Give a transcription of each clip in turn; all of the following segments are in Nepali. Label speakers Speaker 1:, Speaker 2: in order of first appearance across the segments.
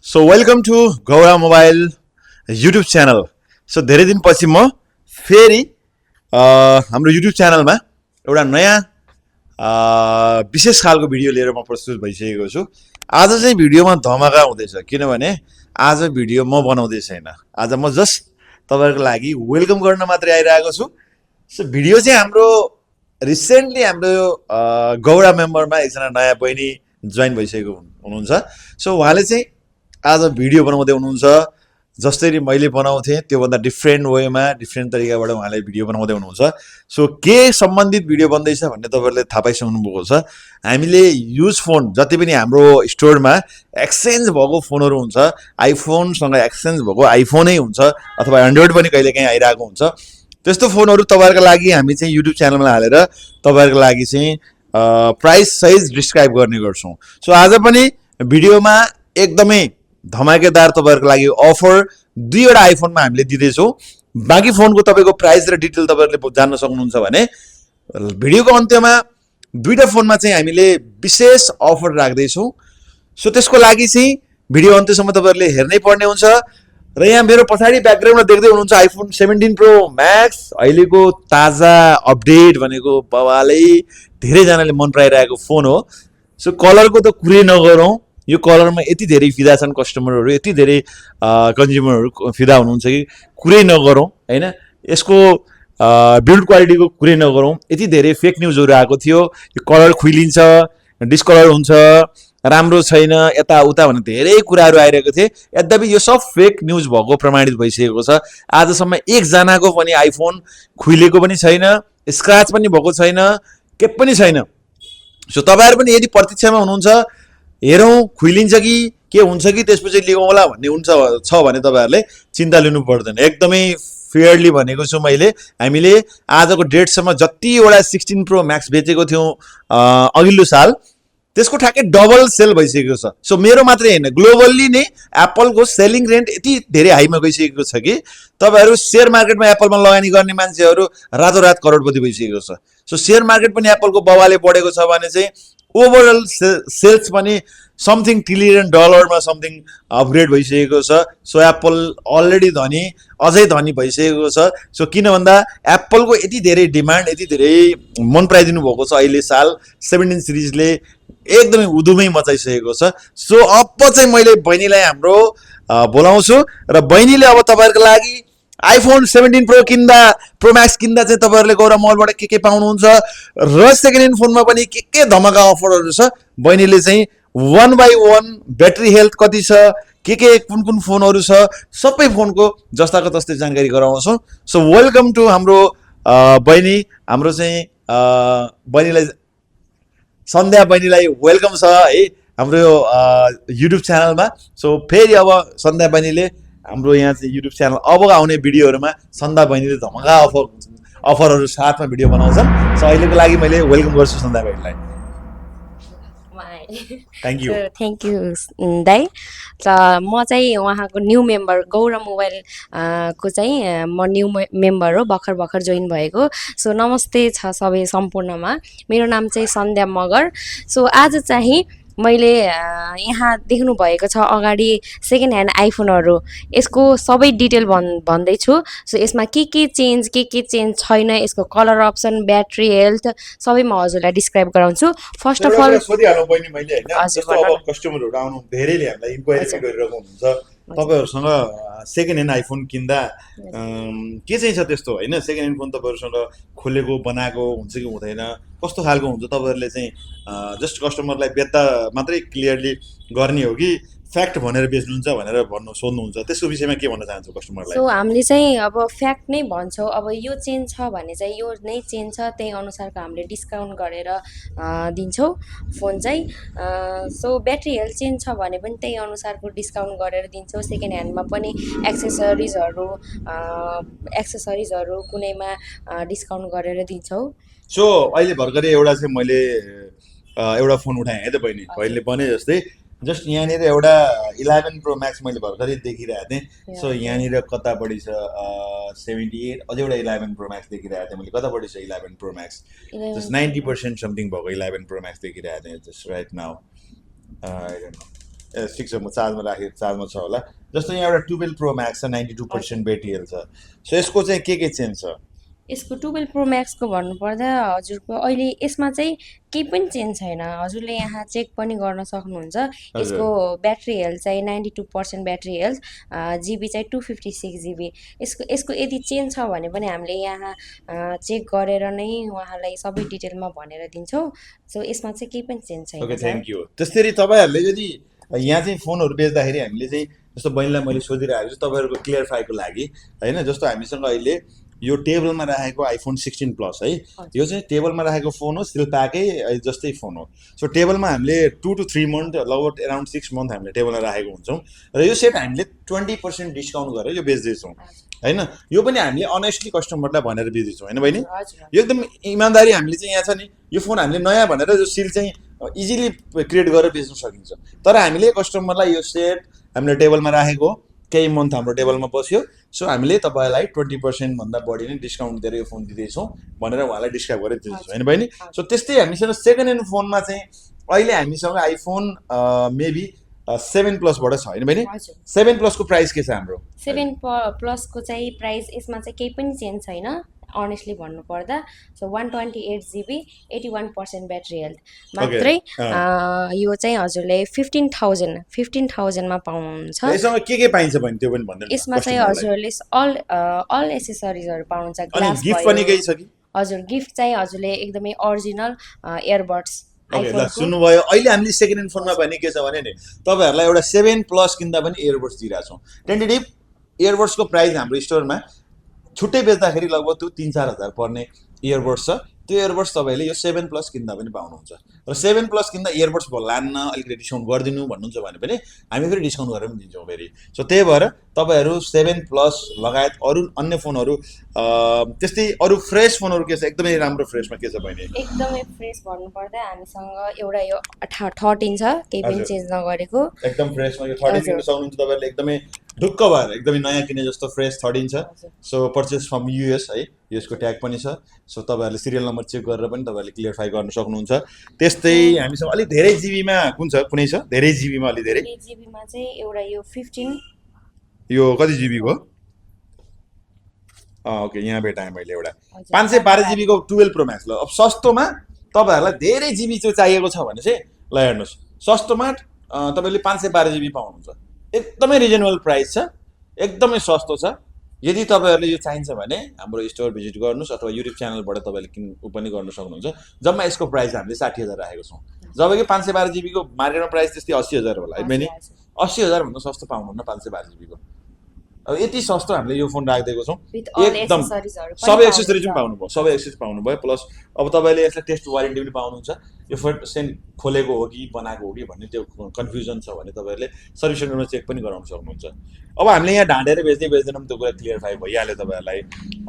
Speaker 1: So welcome to Gaura mobile YouTube channel. So धेरै दिनपछि म फेरि हाम्रो युट्युब च्यानलमा एउटा नयाँ विशेष खालको भिडियो लिएर म प्रस्तुत भइसकेको छु। आज चाहिँ भिडियोमा धमाका हुँदैछ, किनभने आज भिडियो म बनाउँदै छैन। आज म जस्ट तपाईँहरूको लागि वेलकम गर्न मात्रै आइरहेको छु। सो भिडियो चाहिँ हाम्रो रिसेन्टली हाम्रो गौरा मेम्बरमा एकजना नयाँ बहिनी जोइन भइसकेको हुनुहुन्छ। सो उहाँले चाहिँ आज भिडियो बनाउँदै हुनुहुन्छ। जसरी मैले बनाउँथेँ त्योभन्दा डिफ्रेन्ट वेमा डिफ्रेन्ट तरिकाबाट उहाँले भिडियो बनाउँदै हुनुहुन्छ। सो के सम्बन्धित भिडियो बन्दैछ भन्ने तपाईँहरूले थाहा पाइसक्नुभएको छ। हामीले युज फोन जति पनि हाम्रो स्टोरमा एक्सचेन्ज भएको फोनहरू हुन्छ, आइफोनसँग एक्सचेन्ज भएको आइफोनै हुन्छ अथवा एन्ड्रोइड पनि कहिलेकाहीँ आइरहेको हुन्छ। त्यस्तो फोनहरू तपाईँहरूको लागि हामी चाहिँ युट्युब च्यानलमा हालेर तपाईँहरूको लागि चाहिँ प्राइस सहित डिस्क्राइब गर्ने गर्छौँ। सो आज पनि भिडियोमा एकदमै धमाकेदार तपाईँहरूको लागि अफर दुईवटा आइफोनमा हामीले दिँदैछौँ। बाँकी फोनको तपाईँको प्राइस र डिटेल तपाईँहरूले जान्न सक्नुहुन्छ भने भिडियोको अन्त्यमा दुईवटा फोनमा चाहिँ हामीले विशेष अफर राख्दैछौँ। सो त्यसको लागि चाहिँ भिडियो अन्त्यसम्म तपाईँहरूले हेर्नै पर्ने हुन्छ। र यहाँ मेरो पछाडि ब्याकग्राउन्डमा देख्दै हुनुहुन्छ आइफोन 17 प्रो म्याक्स अहिलेको ताजा अपडेट भनेको बवालै धेरैजनाले मन पराइरहेको फोन हो। सो कलरको त कुरै नगरौँ, यो कलरमा यति धेरै फिदा छन् कस्टमरहरू, यति धेरै कन्ज्युमरहरू फिदा हुनुहुन्छ कि कुरै नगरौँ होइन। यसको बिल्ड क्वालिटीको कुरै नगरौँ, यति धेरै फेक न्युजहरू आएको थियो। यो कलर खुइलिन्छ, डिस्कलर हुन्छ, राम्रो छैन, यताउता भन्ने धेरै कुराहरू आइरहेको थिए। यद्यपि यो सब फेक न्युज भएको प्रमाणित भइसकेको छ। आजसम्म एकजनाको पनि आइफोन खुइलेको पनि छैन, स्क्रच पनि भएको छैन, के पनि छैन। सो तपाईँहरू पनि यदि प्रतीक्षामा हुनुहुन्छ हेरौँ खुइलिन्छ कि के हुन्छ कि त्यसपछि लिगौँला भन्ने हुन्छ छ भने तपाईँहरूले चिन्ता लिनु पर्दैन। एकदमै फेयरली भनेको छु मैले। हामीले आजको डेटसम्म जतिवटा 16 प्रो म्याक्स बेचेको थियौँ अघिल्लो साल, त्यसको ठ्याक्कै डबल सेल भइसकेको छ। सो मेरो मात्रै होइन, ग्लोबल्ली नै एप्पलको सेलिङ रेट यति धेरै हाईमा गइसकेको छ कि तपाईँहरू सेयर मार्केटमा एप्पलमा लगानी गर्ने मान्छेहरू रातोरात करोडपति भइसकेको छ। सो सेयर मार्केट पनि एप्पलको बवाले बढेको छ भने चाहिँ ओभरअल सेल्स पनि समथिङ ट्रिलियन डलरमा समथिङ अपग्रेड भइसकेको छ। सो एप्पल अलरेडी धनी, अझै धनी भइसकेको छ। सो किन भन्दा एप्पलको यति धेरै डिमान्ड, यति धेरै मन पराइदिनु भएको छ। अहिले साल 17 सिरिजले एकदमै उधुमै मचाइसकेको छ। सो अब चाहिँ मैले बहिनीलाई हाम्रो बोलाउँछु र बहिनीले अब तपाईँहरूको लागि आइफोन 17 प्रो किन्दा, प्रो म्याक्स किन्दा चाहिँ तपाईँहरूले गौरा मलबाट के पाउनुहुन्छ र सेकेन्ड ह्यान्ड फोनमा पनि के धमाका अफरहरू छ। बहिनीले चाहिँ 1 by 1 ब्याट्री हेल्थ कति छ, के कुन कुन फोनहरू छ, सबै फोनको जस्ताको तस्तै जानकारी गराउँछौँ। सो वेलकम टु हाम्रो बहिनी, हाम्रो चाहिँ बहिनीलाई, सन्ध्या बहिनीलाई वेलकम छ है हाम्रो युट्युब च्यानलमा। सो फेरि अब सन्ध्या बहिनीले हाम्रो यहाँ चाहिँ युट्युब च्यानल अब आउने भिडियोहरूमा सन्ध्या बहिनीले धमाका अफरहरू साथमा भिडियो बनाउँछन्। सो अहिलेको लागि मैले वेलकम गर्छु सन्ध्या बहिनीलाई। Thank you.
Speaker 2: थ्याङ्क यू दाइ। म चाहिँ उहाँको न्यू मेम्बर, गौरा मोबाइल को चाहिँ म न्यू मेम्बर हो, भर्खर जोइन भएको। सो नमस्ते छ सबै सम्पूर्णमा। मेरो नाम चाहिँ सन्ध्या मगर। सो आज चाहिँ मैले यहाँ देख्नु भएको छ अगाडि सेकेन्ड ह्यान्ड आइफोनहरू, यसको सबै डिटेल भन्दैछु। सो यसमा के चेन्ज छैन, यसको कलर अप्सन, ब्याट्री हेल्थ सबै म हजुरलाई डिस्क्राइब गराउँछु। फर्स्ट अफ अल
Speaker 1: सोधिहाल्नु बहिनी मैले होइन, जस्तो अब कस्टमरहरू आउनु धेरैले हामीलाई इन्क्वायरी गरिरहेको हुनुहुन्छ तपाईँहरूसँग सेकेन्ड ह्यान्ड आइफोन किन्दा के चाहिँ छ त्यस्तो होइन। सेकेन्ड ह्यान्ड फोन तपाईँहरूसँग खोलेको बनाएको हुन्छ कि हुँदैन, कस्तो खालको हुन्छ, तपाईँहरूले चाहिँ जस्ट कस्टमरलाई बेच्दा मात्रै क्लियरली गर्ने हो कि फ्याक्ट भनेर बेच्नुहुन्छ भनेर सोध्नुहुन्छ, त्यसको विषयमा के भन्न चाहन्छु कस्टमरलाई?
Speaker 2: सो हामीले चाहिँ अब फ्याक्ट नै भन्छौँ। अब यो चेन्ज छ भने चाहिँ यो नै चेन्ज छ, त्यही अनुसारको हामीले डिस्काउन्ट गरेर दिन्छौँ फोन चाहिँ। सो ब्याट्री हेल्थ चेन्ज छ भने पनि त्यही अनुसारको डिस्काउन्ट गरेर दिन्छौँ। सेकेन्ड ह्यान्डमा पनि एक्सेसरिजहरू कुनैमा डिस्काउन्ट गरेर दिन्छौँ।
Speaker 1: सो अहिले भर्खरै एउटा चाहिँ मैले एउटा फोन उठाएँ है त बहिनी, अहिले भने जस्तै जस्ट यहाँनिर एउटा 11 प्रो म्याक्स मैले भर्खरै देखिरहेको थिएँ। सो यहाँनिर कता बढी छ 78, अझै एउटा 11 प्रो म्याक्स देखिरहेको थिएँ मैले, कता बढी छ 11 प्रो म्याक्स, जस्ट 90% समथिङ भएको 11 प्रो म्याक्स देखिरहेको थिएँ जस्ट राइट नाउ। ठिक छ म चार्जमा राखेँ चार्जमा छ होला जस्तो यहाँ एउटा 12 प्रो म्याक्स छ 92% ब्याट्री हेल्थ छ सो यसको चाहिँ के चेन्ज छ
Speaker 2: यसको 12 प्रो म्याक्सको भन्नुपर्दा हजुरको अहिले यसमा चाहिँ केही पनि चेन्ज छैन हजुरले यहाँ चेक पनि गर्न सक्नुहुन्छ यसको ब्याट्री हेल्थ चाहिँ 92% ब्याट्री हेल्थ जिबी चाहिँ 256 जिबी यसको यदि चेन्ज छ भने पनि हामीले यहाँ चेक गरेर नै उहाँलाई सबै डिटेलमा भनेर दिन्छौँ सो यसमा चाहिँ केही पनि चेन्ज छैन
Speaker 1: ओके थ्याङ्क यू त्यसरी तपाईँहरूले यदि यहाँ चाहिँ फोनहरू बेच्दाखेरि हामीले चाहिँ जस्तो बहिनीलाई मैले सोधिरहेको छु तपाईँहरूको क्लियरफाईको लागि होइन जस्तो हामीसँग अहिले यो टेबलमा राखेको आइफोन 16 प्लस है यो चाहिँ टेबलमा राखेको फोन हो स्टिल प्याकै जस्तै फोन हो सो टेबलमा हामीले 2 to 3 month लगभग अराउन्ड 6 month हामीले टेबलमा राखेको हुन्छौँ र यो सेट हामीले 20% डिस्काउन्ट गरेर यो बेच्दैछौँ होइन यो पनि हामीले अनेस्टली कस्टमरलाई भनेर बेच्दैछौँ होइन बहिनी यो एकदम इमान्दारी हामीले चाहिँ यहाँ छ नि यो फोन हामीले नयाँ भनेर यो सिल चाहिँ इजिली क्रिएट गरेर बेच्न सकिन्छ तर हामीले कस्टमरलाई यो सेट हामीले टेबलमा राखेको केही मन्थ हाम्रो टेबलमा बस्यो सो हामीले तपाईँलाई 20% भन्दा बढी नै डिस्काउन्ट दिएर यो फोन दिँदैछौँ भनेर उहाँलाई डिस्क्राइब गरेर दिँदैछौँ होइन बहिनी सो त्यस्तै हामीसँग सेकेन्ड ह्यान्ड फोनमा चाहिँ अहिले हामीसँग आइफोन मेबी 7 प्लसबाट छ होइन बहिनी 7 प्लसको प्राइस के छ हाम्रो
Speaker 2: 7 प्लसको चाहिँ प्राइस यसमा चाहिँ केही पनि चेन्ज छैन अनेस्टली भन्नुपर्दा सो 128 जिबी 81% ब्याट्री हेल्थ मात्रै यो चाहिँ हजुरले 15,000 मा पाउनुहुन्छ
Speaker 1: यसमा के पाइन्छ भने त्यो पनि भन्दैन
Speaker 2: यसमा चाहिँ हजुरले अल एसेसरिजहरू पाउनुहुन्छ ग्लास
Speaker 1: गिफ्ट पनि केही छ कि
Speaker 2: हजुर गिफ्ट चाहिँ हजुरले एकदमै ओरिजिनल इयरबड्स
Speaker 1: सुन्नुभयो अहिले हामीले सेकेन्ड ह्यान्ड फोनमा पनि के छ भने नि तपाईँहरूलाई एउटा 7 प्लस किन्दा पनि इयरबड्स दिइरहेको छौँ टेन्टेटिभ इयरबड्सको प्राइस हाम्रो स्टोरमा छुट्टै बेच्दाखेरि लगभग त्यो 3-4 हजार पर्ने इयरबड्स छ त्यो इयरबड्स तपाईँले यो 7 प्लस किन्दा पनि पाउनुहुन्छ र 7 प्लस किन्दा इयरबड्स लान्न अलिकति डिस्काउन्ट गरिदिनु भन्नुहुन्छ भने पनि हामी फेरि डिस्काउन्ट गरेर पनि दिन्छौँ फेरि सो त्यही भएर तपाईँहरू 7 प्लस लगायत अरू अन्य फोनहरू त्यस्तै अरू फ्रेस फोनहरू के छ एकदमै राम्रो फ्रेसमा के छ बहिनी
Speaker 2: एकदमै फ्रेस भन्नुपर्दा हामीसँग एउटा यो 13 छ केही पनि चेन्ज नगरेको
Speaker 1: एकदम फ्रेसमा यो 13 किन्न सक्नुहुन्छ तपाईँहरूले एकदमै ढुक्क भएर एकदमै नयाँ किने जस्तो फ्रेस 13 छ सो पर्चेस फ्रम युएस है यसको ट्याग पनि छ सो तपाईँहरूले सिरियल नम्बर चेक गरेर पनि तपाईँहरूले क्लियरफाई गर्न सक्नुहुन्छ त्यस्तै हामीसँग अलिक धेरै जिबीमा कुन छ कुनै छ धेरै जिबीमा अलि धेरै
Speaker 2: जिबीमा चाहिँ एउटा यो 15
Speaker 1: यो कति जिबीको ओके यहाँ भेटाएँ मैले एउटा 512 जिबीको 12 प्रो म्याक्स ल अब सस्तोमा तपाईँहरूलाई धेरै जिबी चाहिँ चाहिएको छ भने चाहिँ ल हेर्नुहोस् सस्तोमा तपाईँले 512 जिबी पाउनुहुन्छ एकदमै रिजनेबल प्राइस छ एकदमै सस्तो छ यदि तपाईँहरूले यो चाहिन्छ भने हाम्रो स्टोर भिजिट गर्नुहोस् अथवा युट्युब च्यानलबाट तपाईँले पनि गर्न सक्नुहुन्छ जम्मा यसको प्राइस हामीले 60,000 राखेको छौँ जबकि 512 जिबीको मार्केटमा प्राइस त्यस्तै 80,000 होला है बहिनी 80,000 भन्दा सस्तो पाउनुहुन्न 512 जिबीको अब यति सस्तो हामीले यो फोन राखिदिएको छौँ एकदम सबै एक्सेसरिज पनि पाउनुभयो सबै एक्सेसरिज पाउनुभयो प्लस अब तपाईँले यसलाई टेस्ट वारेन्टी पनि पाउनुहुन्छ यो फोन सेन खोलेको हो कि बनाएको हो कि भन्ने त्यो कन्फ्युजन छ भने तपाईँहरूले सर्भिस सेन्टरमा चेक पनि गराउन सक्नुहुन्छ अब हामीले यहाँ ढाँटेर बेच्दैनौँ त्यो कुरा क्लियरफाई भइहाल्यो तपाईँहरूलाई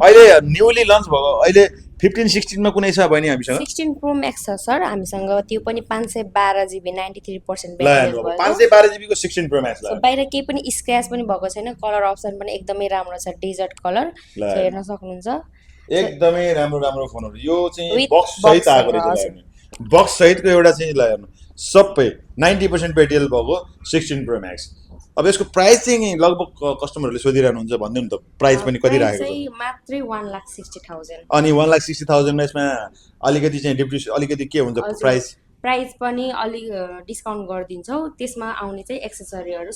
Speaker 1: अहिले न्युली लन्च भएको अहिले 15-16 मा कुनै छ बहिनी हामीसँग
Speaker 2: 16 प्रो म्याक्स छ सर हामीसँग त्यो पनि 512 जिबी 93% ब्याट्री
Speaker 1: ल 512 जिबी को 16 प्रो म्याक्स ल
Speaker 2: बाहिर केही पनि स्क्रैच पनि भएको छैन कलर अप्सन पनि एकदमै राम्रो छ डेजर्ट कलर हेर्न सक्नुहुन्छ
Speaker 1: एकदमै राम्रो फोनहरु यो चाहिँ बक्स सहित आएको रहेछ बक्स सहितको एउटा चाहिँ ल हेर्नु सबै 90% ब्याट्री भएको 16 प्रो म्याक्स अब यसको प्राइस चाहिँ लगभग कस्टमरहरूले सोधिरहनु हुन्छ भन्दिनु त प्राइस पनि कति राखेको
Speaker 2: छ मात्रै 1,60,000
Speaker 1: अनि 1,60,000 मा यसमा अलिकति चाहिँ डिप्रिसिएसन अलिकति के हुन्छ
Speaker 2: प्राइस पनि अलि डिस्काउन्ट गरिदिन्छौँ त्यसमा आउने चाहिँ एक्सेसरीहरू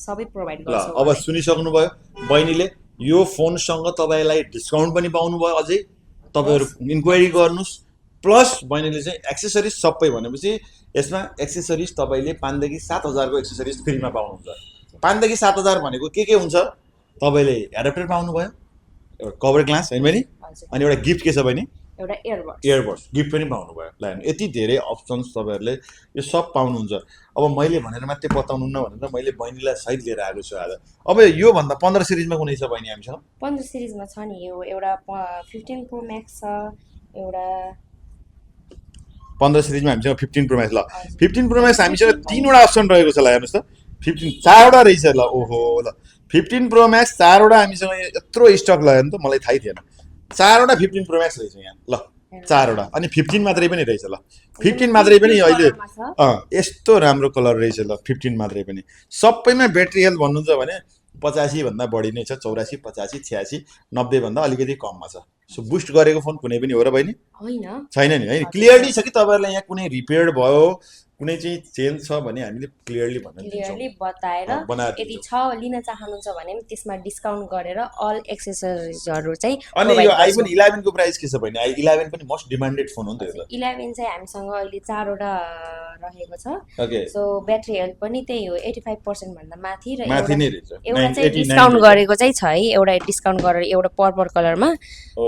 Speaker 2: सबै प्रोभाइड गर्छौँ
Speaker 1: अब सुनिसक्नु भयो बहिनीले यो फोनसँग तपाईलाई डिस्काउन्ट पनि पाउनु भयो अझै तपाईहरु इन्क्वायरी गर्नुस् प्लस बहिनीले चाहिँ एक्सेसरीज सबै भनेपछि यसमा एक्सेसरीज तपाईले 5 देखि 7,000 को एक्सेसरीज फ्रीमा पाउनुहुन्छ 5 देखि 7,000 भनेको के हुन्छ तपाईले एडाप्टर पाउनु भयो एउटा कभर ग्लास हैन बहिनी अनि एउटा गिफ्ट के छ बहिनी
Speaker 2: एउटा
Speaker 1: इयरबड्स गिफ्ट पनि पाउनु भयो ल यति धेरै अप्सन्स तपाईहरुले यो सब पाउनुहुन्छ अब मैले भनेर मात्रै बताउनुहुन्न भनेर मैले बहिनीलाई सहित लिएर आएको छु आज अब यो भन्दा 15 सिरिजमा कुनै छ बहिनी हामीसँग
Speaker 2: 15 सिरिजमा छ नि यो एउटा 15 प्रो म्याक्स छ एउटा
Speaker 1: 15 सिरिजमा हामीसँग 15 प्रो म्याक्स ल 15 प्रो म्याक्स हामीसँग तीनवटा अप्सन रहेको छ ल हेर्नुस् त 15 चारवटा रहेछ ल ओहो ल 15 प्रो म्याक्स चारवटा हामीसँग यत्रो स्टक ल हेर्नु त मलाई थाहै थिएन चारवटा 15 प्रो म्याक्स रहेछ यहाँ ल 4वटा अनि 15 मात्रै पनि रहेछ ल 15 मात्रै पनि अहिले यस्तो राम्रो कलर रहेछ ल 15 मात्रै पनि सबैमा ब्याट्री हेल्थ भन्नुहुन्छ भने 85 भन्दा बढी नै छ 84 85 86 90 भन्दा अलिकति कममा छ सो बुस्ट गरेको फोन कुनै पनि हो र बहिनी
Speaker 2: होइन
Speaker 1: छैन नि है क्लियरली छ कि तपाईँहरूलाई यहाँ कुनै रिपेयर्ड भयो कुनै चाहिँ चेन्ज छ भने हामीले क्लियरली भन्न दिन्छौँ
Speaker 2: क्लियरली बताएर
Speaker 1: बनाएर
Speaker 2: यदि छ लिन चाहनुहुन्छ भने पनि त्यसमा डिस्काउन्ट गरेर अल एक्सेसरिजहरू चाहिँ
Speaker 1: अनि
Speaker 2: provide
Speaker 1: यो
Speaker 2: गर्छौँ।
Speaker 1: आइफोन 11 को प्राइस के छ भने 11 पनि मोस्ट डिमान्डेड फोन हो नि त यो त
Speaker 2: 11 चाहिँ हामीसँग अहिले 4वटा रहेको छ
Speaker 1: ओके
Speaker 2: सो ब्याट्री हेल्थ पनि त्यही हो 85% भन्दा माथि र
Speaker 1: माथि नै रहेछ
Speaker 2: एउटा चाहिँ
Speaker 1: 89
Speaker 2: डिस्काउन्ट
Speaker 1: रहेछ।
Speaker 2: गरेको चाहिँ छ है एउटा डिस्काउन्ट गरेर एउटा पर्पल कलरमा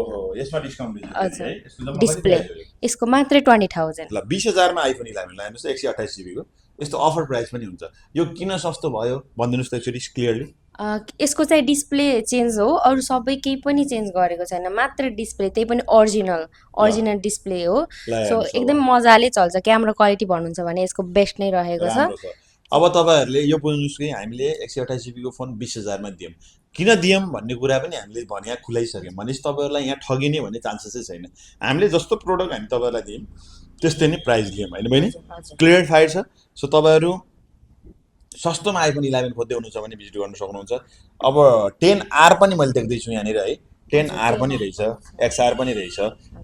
Speaker 1: ओहो यसमा डिस्काउन्ट दिन्छ
Speaker 2: हजुर।
Speaker 1: है यसको जम्मा कति
Speaker 2: डिस्प्ले
Speaker 1: प्राइस हो यो?
Speaker 2: यसको मात्रै 20,000
Speaker 1: ल 20,000 मा आइफोन 11 लानुहोस् 128 GB को यस्तो अफर प्राइस पनि हुन्छ यो किन सस्तो भयो भनिदिनुहोस् त एकचोटि क्लियरली
Speaker 2: यसको चाहिँ डिस्प्ले चेन्ज हो अरू सबै केही पनि चेन्ज गरेको छैन मात्र डिस्प्ले त्यही पनि ओरिजिनल डिस्प्ले हो
Speaker 1: ल
Speaker 2: सो एकदम मजाले चल्छ क्यामेरा क्वालिटी भन्नुहुन्छ भने यसको बेस्ट नै रहेको छ
Speaker 1: राम्रो छ अब तपाईँहरूले यो बुझ्नुहोस् कि हामीले 128 GB को फोन 20,000 मा दियौँ किन दियौँ भन्ने कुरा पनि हामीले भने खुलाइसक्यौँ भनेपछि तपाईँहरूलाई यहाँ ठगिने भन्ने चान्सेसै छैन हामीले जस्तो प्रोडक्ट हामी तपाईँहरूलाई दियौँ त्यस्तै नै प्राइस लियौँ होइन बहिनी
Speaker 2: हजुर
Speaker 1: क्लियरिफाइड छ सो तपाईँहरू सस्तोमा आइफोन 11 खोज्दै हुनुहुन्छ भने भिजिट गर्न सक्नुहुन्छ अब 10R पनि मैले देख्दैछु यहाँनिर है 10R पनि रहेछ XR पनि रहेछ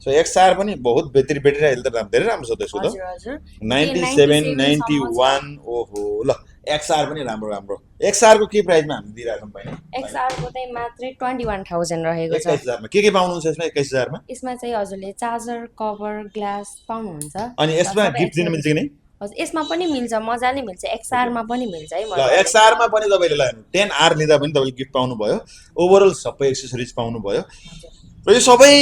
Speaker 1: सो XR पनि बहुत ब्याट्री हेल्थ त धेरै राम्रो छ त्यसको त
Speaker 2: हजुर हजुर
Speaker 1: 97 91 ओहो ल XR पनि राम्रो XR को के प्राइसमा हामी दिइरहेछौँ बहिनी
Speaker 2: एक्सआरको चाहिँ मात्रै 21,000 रहेको छ
Speaker 1: 21,000 मा के पाउनुहुन्छ यसमा 21,000 मा
Speaker 2: यसमा चाहिँ हजुरले चार्जर कभर ग्लास पाउनुहुन्छ
Speaker 1: अनि यसमा
Speaker 2: सबै
Speaker 1: गिफ्ट दिन मिल्छ कि नै
Speaker 2: हजुर यसमा पनि मिल्छ मजाले मिल्छ एक्सआरमा पनि मिल्छ है
Speaker 1: ल
Speaker 2: मजाले।
Speaker 1: XR मा पनि तपाईँले ल 10R लिँदा पनि तपाईँले गिफ्ट पाउनुभयो ओभरअल सबै एक्सेसरिज पाउनुभयो र यो सबै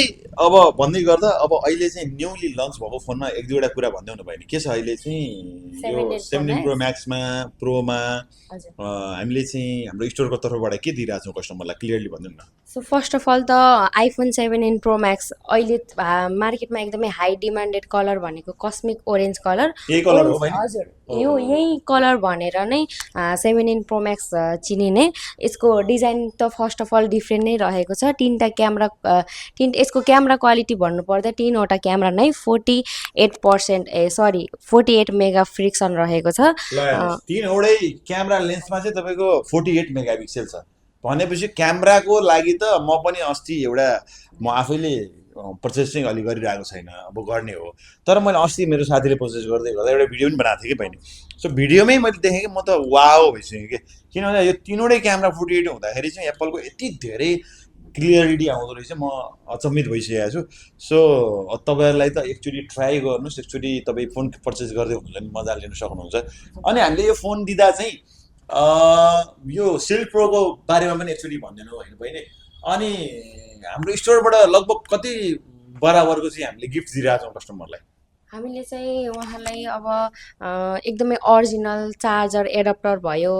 Speaker 1: अब भन्दै गर्दा अब अहिले चाहिँ न्यूली लन्च भएको फोनमा एक दुईवटा कुरा भन्दै हुनु भयो नि के छ अहिले चाहिँ यो 17 प्रो म्याक्समा प्रोमा
Speaker 2: हजुर
Speaker 1: हामीले चाहिँ हाम्रो स्टोरको तर्फबाट के दिइरहेको छौँ कस्टमरलाई क्लियरली भनिदिनु न
Speaker 2: सो फर्स्ट अफ अल त आइफोन 17 प्रो म्याक्स अहिले मार्केटमा एकदमै हाई डिमान्डेड कलर भनेको कस्मिक ओरेन्ज कलर
Speaker 1: यही कलर हो बहिनी
Speaker 2: हजुर यो यही कलर भनेर नै 17 प्रो म्याक्स चिनिने यसको डिजाइन त फर्स्ट अफ अल डिफ्रेन्ट नै रहेको छ तीनटा क्यामेरा यसको क्यामेरा क्वालिटी भन्नुपर्दा तीनवटा क्यामेरा नै 48 मेगा पिक्सल रहेको छ
Speaker 1: ल तीनवटै क्यामेरा लेन्समा चाहिँ तपाईँको 48 मेगापिक्सल छ भनेपछि क्यामेराको लागि त म पनि अस्ति एउटा म आफैले पर्चेसिङ अलि गरिरहेको छैन अब गर्ने हो तर मैले अस्ति मेरो साथीले पर्चेस गर्दै गर्दा एउटा भिडियो पनि बनाएको थिएँ कि बहिनी सो भिडियोमै मैले देखेँ कि म त वाओ भइसकेँ कि किनभने यो तीनवटै क्यामेरा 48 हुँदाखेरि चाहिँ एप्पलको यति धेरै क्लियरिटी आउँदो रहेछ म अचम्मित भइसकेको छु सो तपाईँहरूलाई त एकचोटि ट्राई गर्नुहोस् एकचोटि तपाईँ फोन पर्चेस गर्दै हुनुहुन्छ भने मजा लिन सक्नुहुन्छ अनि हामीले यो फोन दिँदा चाहिँ यो सिल्क प्रोको बारेमा पनि एकचोटि भनिदिनु होइन बहिनी अनि हाम्रो स्टोरबाट लगभग कति बराबरको चाहिँ हामीले गिफ्ट दिइरहेको छौँ कस्टमरलाई
Speaker 2: हामीले चाहिँ उहाँलाई अब एकदमै ओरिजिनल चार्जर एडप्टर भयो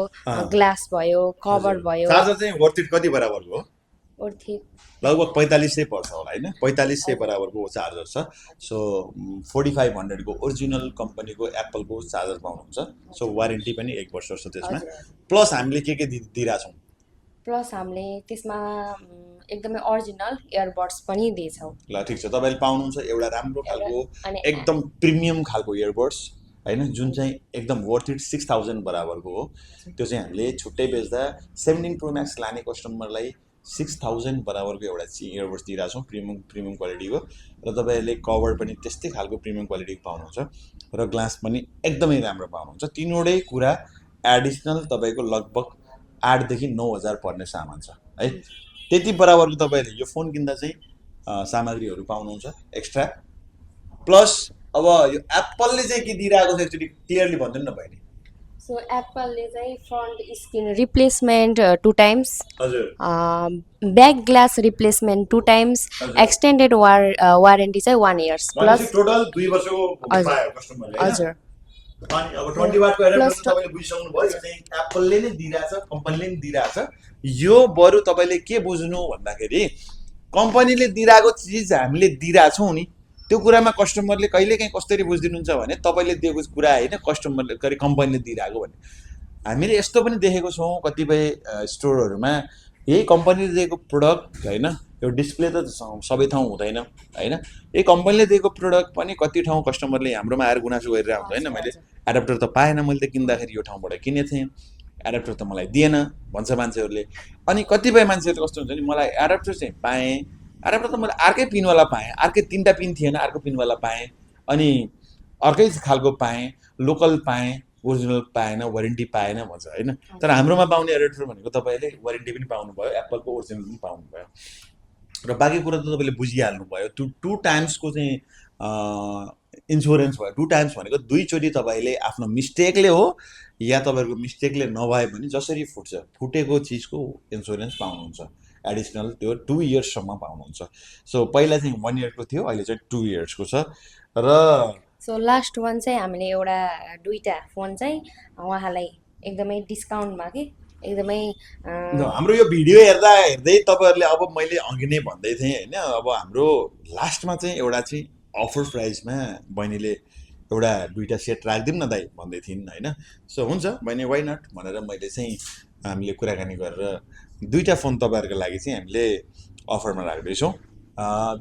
Speaker 2: ग्लास भयो कभर भयो
Speaker 1: चार्जर चाहिँ वर्थ इट कति बराबरको हो
Speaker 2: ओर्थी
Speaker 1: लगभग 4500 पर्छ होला होइन 4500 बराबरको चार्जर छ सो 4500 को ओरिजिनल कम्पनीको एप्पलको चार्जर पाउनुहुन्छ सो वारेन्टी पनि 1 वर्ष छ त्यसमा प्लस हामीले के दिइरहेछौँ
Speaker 2: प्लस हामीले त्यसमा एकदमै ओरिजिनल इयरबड्स पनि दिन्छौँ
Speaker 1: ल ठिक छ तपाईँले पाउनुहुन्छ एउटा राम्रो खालको
Speaker 2: अनि
Speaker 1: एकदम प्रिमियम खालको इयरबड्स होइन जुन चाहिँ एकदम वर्थ इट 6,000 बराबरको हो त्यो चाहिँ हामीले छुट्टै बेच्दा 17 प्रो म्याक्स लाने कस्टमरलाई 6,000 बराबरको एउटा चाहिँ इयरबड्स दिइरहेको छौँ प्रिमियम क्वालिटीको र तपाईँहरूले कभर पनि त्यस्तै खालको प्रिमियम क्वालिटीको पाउनुहुन्छ र ग्लास पनि एकदमै राम्रो पाउनुहुन्छ तीनवटै कुरा एडिसनल तपाईँको लगभग 8 देखि 9,000 पर्ने सामान छ है त्यति बराबरको तपाईँहरूले यो फोन किन्दा चाहिँ सामग्रीहरू पाउनुहुन्छ एक्स्ट्रा प्लस अब यो एप्पलले चाहिँ के दिइरहेको छ एक्चुअली क्लियरली भनिदिनु न बहिनी
Speaker 2: सो एप्पलले चाहिँ फ्रन्ट स्क्रिन रिप्लेसमेन्ट 2 टाइम्स
Speaker 1: हजुर
Speaker 2: back glass replacement 2 times extended warranty चाहिँ 1 इयर्स प्लस
Speaker 1: टोटल 2 वर्षको पायो कस्टमरले
Speaker 2: हजुर
Speaker 1: अनि अब 20 वाटको एडाप्टर तपाईले बुझिसक्नु भयो यो चाहिँ एप्पलले नै दिइराछ कम्पनीले नै दिइराछ यो बरु तपाईले के बुझ्नु भन्दाखेरि कम्पनीले दिइराको चिज हामीले दिइराछौँ नि त्यो कुरामा कस्टमरले कहिलेकाहीँ कसरी बुझिदिनुहुन्छ भने तपाईँले दिएको कुरा होइन कस्टमरले गरी कम्पनीले दिइरहेको भन्ने हामीले यस्तो पनि देखेको छौँ कतिपय स्टोरहरूमा यही कम्पनीले दिएको प्रोडक्ट होइन यो डिस्प्ले त सबै ठाउँ हुँदैन होइन। यही कम्पनीले दिएको प्रडक्ट पनि कति ठाउँ कस्टमरले हाम्रोमा आएर गुनासो गरिरहेको हुन्छ होइन, मैले एडाप्टर त पाएन, मैले त किन्दाखेरि यो ठाउँबाट किनेको थिएँ, एडाप्टर त मलाई दिएन भन्छ मान्छेहरूले। अनि कतिपय मान्छेहरू कस्तो हुन्छ नि, मलाई एडाप्टर चाहिँ पाएँ, एडाप्टर त मैले अर्कै पिनवाला पाएँ, अर्कै 3टा पिन थिएन, अर्को पिनवाला पाएँ, अनि अर्कै खालको पाएँ, लोकल पाएँ, ओरिजिनल पाएन, वारेन्टी पाएन भन्छ होइन। तर हाम्रोमा पाउने एडाप्टर भनेको तपाईँले वारेन्टी पनि पाउनुभयो, एप्पलको ओरिजिनल पनि पाउनुभयो, र बाँकी कुरा त तपाईँले बुझिहाल्नुभयो। टु टाइम्सको चाहिँ इन्सुरेन्स भयो। 2 टाइम्स भनेको 2चोटि तपाईँले आफ्नो मिस्टेकले हो या तपाईँहरूको मिस्टेकले नभए पनि जसरी फुट्छ, फुटेको चिजको इन्सुरेन्स पाउनुहुन्छ एडिसनल, त्यो 2 इयर्ससम्म पाउनुहुन्छ। सो पहिला चाहिँ 1 इयरको थियो, अहिले चाहिँ 2 इयर्सको छ। र
Speaker 2: सो लास्ट वान चाहिँ हामीले एउटा 2टा फोन चाहिँ उहाँलाई एकदमै डिस्काउन्टमा कि एकदमै
Speaker 1: हाम्रो यो भिडियो हेर्दै तपाईँहरूले, अब मैले अघि नै भन्दै थिएँ होइन, अब हाम्रो लास्टमा चाहिँ एउटा चाहिँ अफर प्राइसमा बहिनीले एउटा 2टा सेट राखिदिउँ न दाइ भन्दै थिइन् होइन। सो हुन्छ बहिनी, वाइ नट भनेर मैले चाहिँ हामीले कुराकानी गरेर 2टा फोन तपाईँहरूको लागि चाहिँ हामीले अफरमा राख्दैछौँ।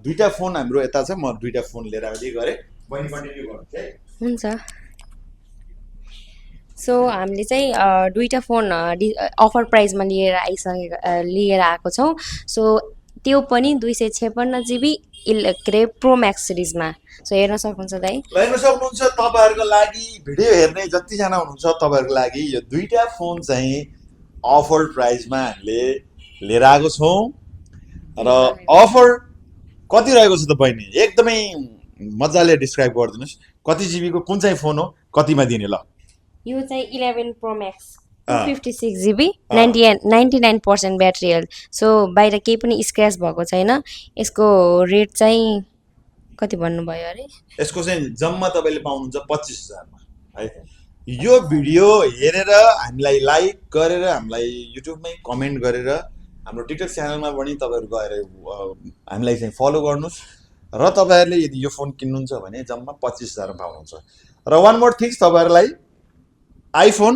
Speaker 1: 2टा फोन हाम्रो यता छ, म 2टा फोन लिएर आउँदै गरेँ, बहिनी कन्टिन्यू गर्नुहोस् है।
Speaker 2: हुन्छ। सो हामीले चाहिँ 2टा फोन अफर प्राइसमा लिएर आएको छौँ। सो त्यो पनि 256 GB के अरे प्रो म्याक्स सिरिजमा। सो हेर्न सक्नुहुन्छ दाइ,
Speaker 1: हेर्न सक्नुहुन्छ तपाईँहरूको लागि, भिडियो हेर्ने जतिजना हुनुहुन्छ तपाईँहरूको लागि यो 2टा फोन चाहिँ अफर प्राइसमा हामीले लिएर आएको छौँ। र अफर कति रहेको छ त बहिनी, एकदमै मजाले डिस्क्राइब गरिदिनुहोस्, कति जिबीको कुन चाहिँ फोन हो, कतिमा दिने ल?
Speaker 2: यो चाहिँ 11 pro Max 256 GB 99% battery health. So बाहिर केही पनि स्क्रैच भएको छैन। यसको रेट चाहिँ कति भन्नुभयो अरे?
Speaker 1: यसको चाहिँ जम्मा तपाईँले पाउनुहुन्छ 25,000मा है। यो भिडियो हेरेर हामीलाई लाइक गरेर, हामीलाई युट्युबमै कमेन्ट गरेर, हाम्रो टिकटक च्यानलमा पनि तपाईँहरू गएर हामीलाई चाहिँ फलो गर्नुहोस्। र तपाईँहरूले यदि यो फोन किन्नुहुन्छ भने जम्मा 25,000मा पाउनुहुन्छ। र वान मोर थिङ्स, तपाईँहरूलाई आइफोन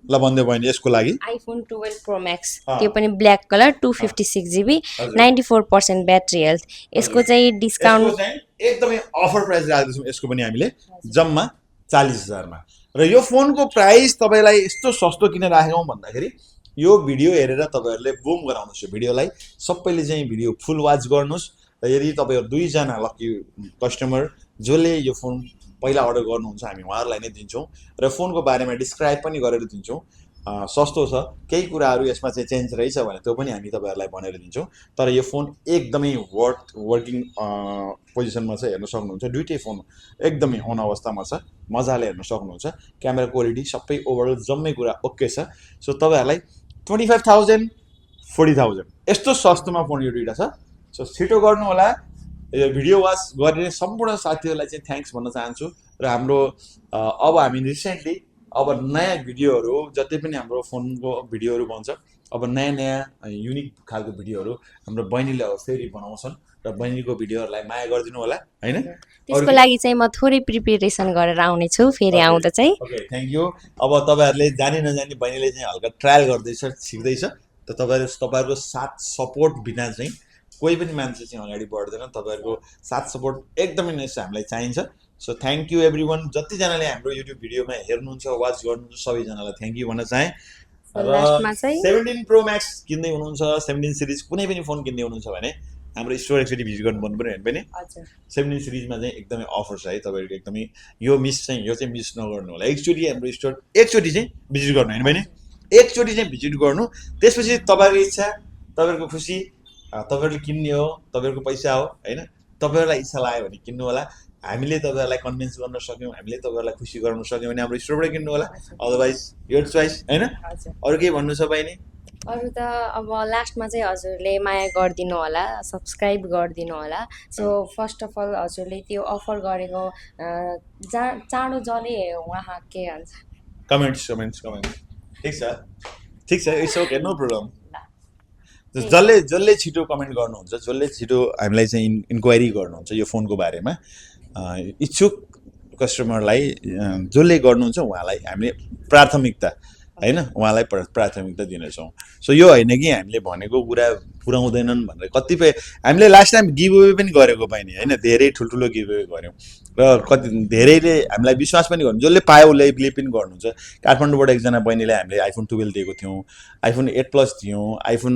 Speaker 1: ल भन्दै बहिनी, यसको लागि
Speaker 2: आइफोन 12 प्रो म्याक्स, त्यो पनि black colour 256 GB 94% battery health. यसको चाहिँ डिस्काउन्ट
Speaker 1: एकदमै अफर प्राइस राख्दैछौँ, यसको पनि हामीले जम्मा 40,000मा। र यो फोनको प्राइस तपाईँलाई यस्तो सस्तो किन राखेको भन्दाखेरि यो भिडियो हेरेर तपाईँहरूले बुम गराउनुहोस्, यो भिडियोलाई सबैले चाहिँ भिडियो फुल वाच गर्नुहोस्। र यदि तपाईँहरू 2जना लकी कस्टमर जसले यो फोन पहिला अर्डर गर्नुहुन्छ, हामी उहाँहरूलाई नै दिन्छौँ र फोनको बारेमा डिस्क्राइब पनि गरेर दिन्छौँ। सस्तो छ, केही कुराहरू यसमा चाहिँ चेन्ज रहेछ भने त्यो पनि हामी तपाईँहरूलाई भनेर दिन्छौँ। तर यो फोन एकदमै वर्किङ पोजिसनमा छ, हेर्न सक्नुहुन्छ। 2टै फोन एकदमै अन अवस्थामा छ, मजाले हेर्न सक्नुहुन्छ। क्यामेरा क्वालिटी सबै ओभरअल जम्मै कुरा ओके छ। सो तपाईँहरूलाई 25,000 40,000 यस्तो सस्तोमा फोन यो 2टा छ। सो छिटो गर्नु होला। यो भिडियो वाच गर्ने सम्पूर्ण साथीहरूलाई चाहिँ थ्याङ्क्स भन्न चाहन्छु। र हाम्रो अब हामी रिसेन्टली अब नयाँ भिडियोहरू जति पनि हाम्रो फोनको भिडियोहरू बन्छ, अब नयाँ युनिक खालको भिडियोहरू हाम्रो बहिनीले अब फेरि बनाउँछन्, र बहिनीको भिडियोहरूलाई माया गरिदिनु होला होइन।
Speaker 2: त्यसको लागि चाहिँ म थोरै प्रिपेरेसन गरेर आउने छु फेरि आउँदा चाहिँ।
Speaker 1: Okay, thank you. अब तपाईँहरूले जानी नजानी बहिनीले चाहिँ हल्का ट्रायल गर्दैछ, सिक्दैछ। त तपाईँहरूको साथ सपोर्ट बिना चाहिँ कोही पनि मान्छे चाहिँ अगाडि बढ्दैन। तपाईँहरूको साथ सपोर्ट एकदमै नै हामीलाई चाहिन्छ। So thank you every one, जतिजनाले हाम्रो युट्युब भिडियोमा हेर्नुहुन्छ, वाच गर्नुहुन्छ, सबैजनालाई थ्याङ्क यू भन्न चाहेँ। र 17 प्रो म्याक्स किन्दै हुनुहुन्छ, 17 सिरिज कुनै पनि फोन किन्दै हुनुहुन्छ भने हाम्रो स्टोर एकचोटि भिजिट गर्नु पर्नु पऱ्यो भने 17 सिरिजमा चाहिँ एकदमै अफर छ है। तपाईँहरूको एकदमै यो चाहिँ मिस नगर्नु होला। एकचोटि हाम्रो स्टोर एकचोटि चाहिँ भिजिट गर्नु होइन भने, एकचोटि चाहिँ भिजिट गर्नु। त्यसपछि तपाईँहरूको इच्छा, तपाईँहरूको खुसी, तपाईँहरूले किन्ने हो, तपाईँहरूको पैसा हो होइन। तपाईँहरूलाई इच्छा लाग्यो भने किन्नु होला। हामीले तपाईँहरूलाई कन्भिन्स गर्न सक्यौँ, हामीले तपाईँहरूलाई खुसी गराउन सक्यौँ भने हाम्रो स्टोरबाट किन्नु होला। अदरवाइज योर चोइस होइन। अरू केही भन्नु छ बहिनी?
Speaker 2: अरू त अब लास्टमा चाहिँ हजुरले माया गरिदिनु होला, सब्सक्राइब गरिदिनु होला। सो फर्स्ट अफ अल हजुरले त्यो अफर गरेको चाँडो जले उहाँ के भन्छ
Speaker 1: कमेन्ट्स ठिक छ इट्स ओके, नो प्रब्लम। जसले छिटो कमेन्ट गर्नुहुन्छ, जसले छिटो हामीलाई चाहिँ इन्क्वायरी गर्नुहुन्छ यो फोनको बारेमा, इच्छुक कस्टमरलाई जसले गर्नुहुन्छ उहाँलाई हामीले प्राथमिकता होइन, उहाँलाई प्राथमिकता दिनेछौँ। सो यो होइन कि हामीले भनेको कुरा पुर्याउँदैनन् भनेर कतिपय हामीले लास्ट टाइम गिभ अवे पनि गरेको बहिनी होइन, धेरै ठुल्ठुलो गिभ अवे गऱ्यौँ र कति धेरैले हामीलाई विश्वास पनि गर्नु, जसले पायो उसले बिलिभ पनि गर्नुहुन्छ। काठमाडौँबाट एकजना बहिनीले हामीले आइफोन 12 दिएको थियौँ, आइफोन 8 प्लस दियौँ, आइफोन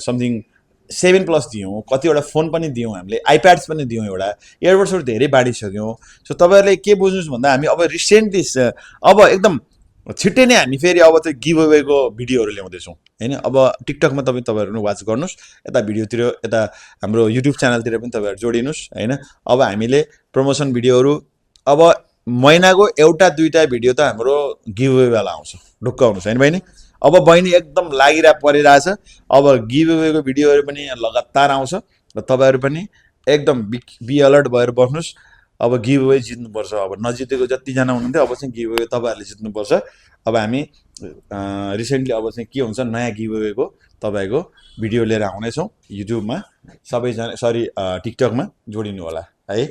Speaker 1: समथिङ 7 प्लस दियौँ, कतिवटा फोन पनि दियौँ, हामीले आइप्याड्स पनि दियौँ, एउटा इयरबड्सहरू धेरै बाँडिसक्यौँ। सो तपाईँहरूले के बुझ्नुहोस् भन्दा हामी अब रिसेन्टली अब एकदम छिट्टै नै हामी फेरि अब त्यो गिभ अवेको भिडियोहरू ल्याउँदैछौँ होइन। अब टिकटकमा तपाईँहरू वाच गर्नुहोस्, यता भिडियोतिर यता हाम्रो युट्युब च्यानलतिर पनि तपाईँहरू जोडिनुहोस् होइन। अब हामीले प्रमोसन भिडियोहरू अब महिनाको एउटा दुईवटा भिडियो त हाम्रो गिभ अवेवाला आउँछ, ढुक्क आउनुहोस् होइन बहिनी। अब बहिनी एकदम परिरहेछ, अब गिभ अवेको भिडियोहरू पनि लगातार आउँछ र तपाईँहरू पनि एकदम बी अलर्ट भएर बस्नुहोस्। अब गिभ अवे जित्नुपर्छ, अब नजितेको जतिजना हुनुहुन्थ्यो अब चाहिँ गिभ अवे तपाईँहरूले जित्नुपर्छ। अब हामी रिसेन्टली अब चाहिँ के हुन्छ नयाँ गिभ अवेको तपाईँको भिडियो लिएर आउनेछौँ युट्युबमा, सबैजना टिकटकमा जोडिनु होला है।